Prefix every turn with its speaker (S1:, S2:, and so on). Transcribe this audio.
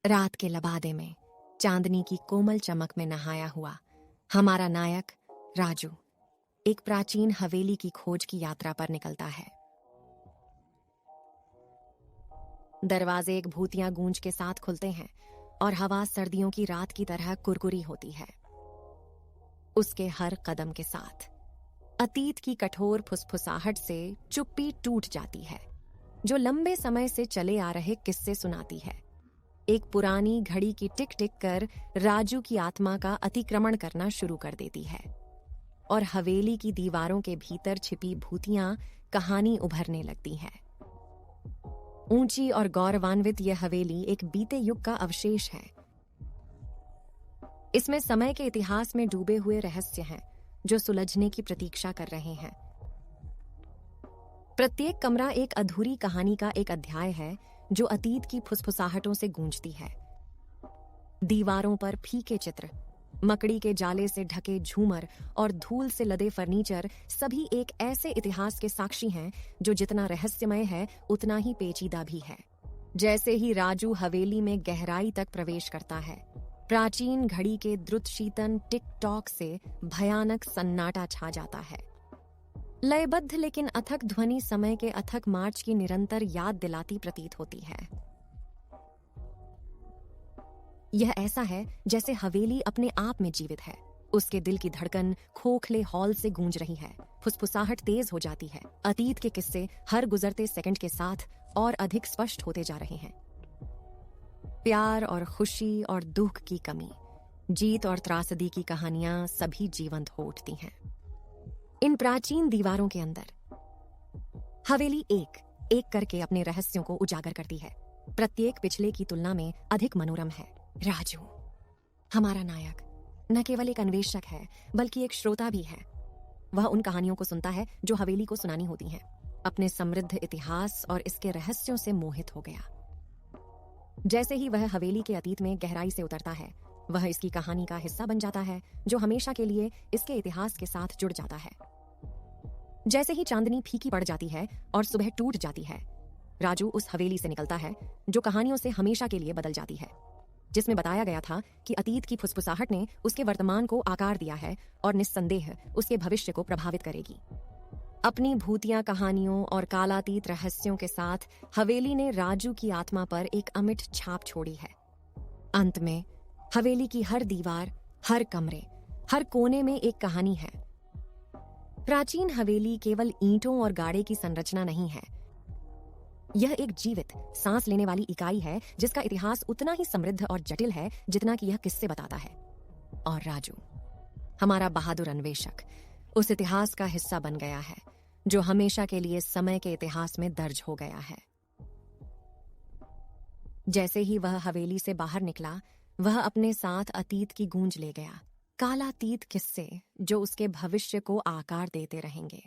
S1: रात के लबादे में चांदनी की कोमल चमक में नहाया हुआ हमारा नायक राजू एक प्राचीन हवेली की खोज की यात्रा पर निकलता है। दरवाजे एक भूतिया गूंज के साथ खुलते हैं और हवा सर्दियों की रात की तरह कुरकुरी होती है। उसके हर कदम के साथ अतीत की कठोर फुसफुसाहट से चुप्पी टूट जाती है, जो लंबे समय से चले आ रहे किस्से सुनाती है। एक पुरानी घड़ी की टिक टिक कर राजू की आत्मा का अतिक्रमण करना शुरू कर देती है और हवेली की दीवारों के भीतर छिपी भूतियां कहानी उभरने लगती हैं। ऊंची और गौरवान्वित यह हवेली एक बीते युग का अवशेष है। इसमें समय के इतिहास में डूबे हुए रहस्य हैं जो सुलझने की प्रतीक्षा कर रहे हैं। प्रत्येक कमरा एक अधूरी कहानी का एक अध्याय है जो अतीत की फुसफुसाहटों से गूंजती है। दीवारों पर फीके चित्र, मकड़ी के जाले से ढके झूमर और धूल से लदे फर्नीचर सभी एक ऐसे इतिहास के साक्षी हैं जो जितना रहस्यमय है उतना ही पेचीदा भी है। जैसे ही राजू हवेली में गहराई तक प्रवेश करता है, प्राचीन घड़ी के द्रुतशीतन टिक टॉक से भयानक सन्नाटा छा जाता है। लयबद्ध लेकिन अथक ध्वनि समय के अथक मार्च की निरंतर याद दिलाती प्रतीत होती है। यह ऐसा है जैसे हवेली अपने आप में जीवित है। उसके दिल की धड़कन खोखले हॉल से गूंज रही है, फुसफुसाहट तेज हो जाती है। अतीत के किस्से हर गुजरते सेकंड के साथ और अधिक स्पष्ट होते जा रहे हैं। प्यार और खुशी और दुख की कमी, जीत और त्रासदी की कहानियां सभी जीवंत हो उठती हैं। इन प्राचीन दीवारों के अंदर हवेली एक एक करके अपने रहस्यों को उजागर करती है। प्रत्येक पिछले की तुलना में अधिक मनोरम है। राजू, हमारा नायक, न केवल एक अन्वेषक है बल्कि एक श्रोता भी है। वह उन कहानियों को सुनता है जो हवेली को सुनानी होती हैं। अपने समृद्ध इतिहास और इसके रहस्यों से मोहित हो गया। जैसे ही वह हवेली के अतीत में गहराई से उतरता है, वह इसकी कहानी का हिस्सा बन जाता है जो हमेशा के लिए इसके इतिहास के साथ जुड़ जाता है। जैसे ही चांदनी फीकी पड़ जाती है और सुबह टूट जाती है, राजू उस हवेली से निकलता है जो कहानियों से हमेशा के लिए बदल जाती है, जिसमें बताया गया था कि अतीत की फुसफुसाहट ने उसके वर्तमान को आकार दिया है और निस्संदेह उसके भविष्य को प्रभावित करेगी। अपनी भूतिया कहानियों और कालातीत रहस्यों के साथ हवेली ने राजू की आत्मा पर एक अमिट छाप छोड़ी है। अंत में हवेली की हर दीवार, हर कमरे, हर कोने में एक कहानी है। प्राचीन हवेली केवल ईंटों और गाड़े की संरचना नहीं है। यह एक जीवित, सांस लेने वाली इकाई है जिसका इतिहास उतना ही समृद्ध और जटिल है जितना कि यह किस्से बताता है। और राजू, हमारा बहादुर अन्वेषक, उस इतिहास का हिस्सा बन गया है जो हमेशा के लिए समय के इतिहास में दर्ज हो गया है। जैसे ही वह हवेली से बाहर निकला, वह अपने साथ अतीत की गूंज ले गया, कालातीत किस्से जो उसके भविष्य को आकार देते रहेंगे।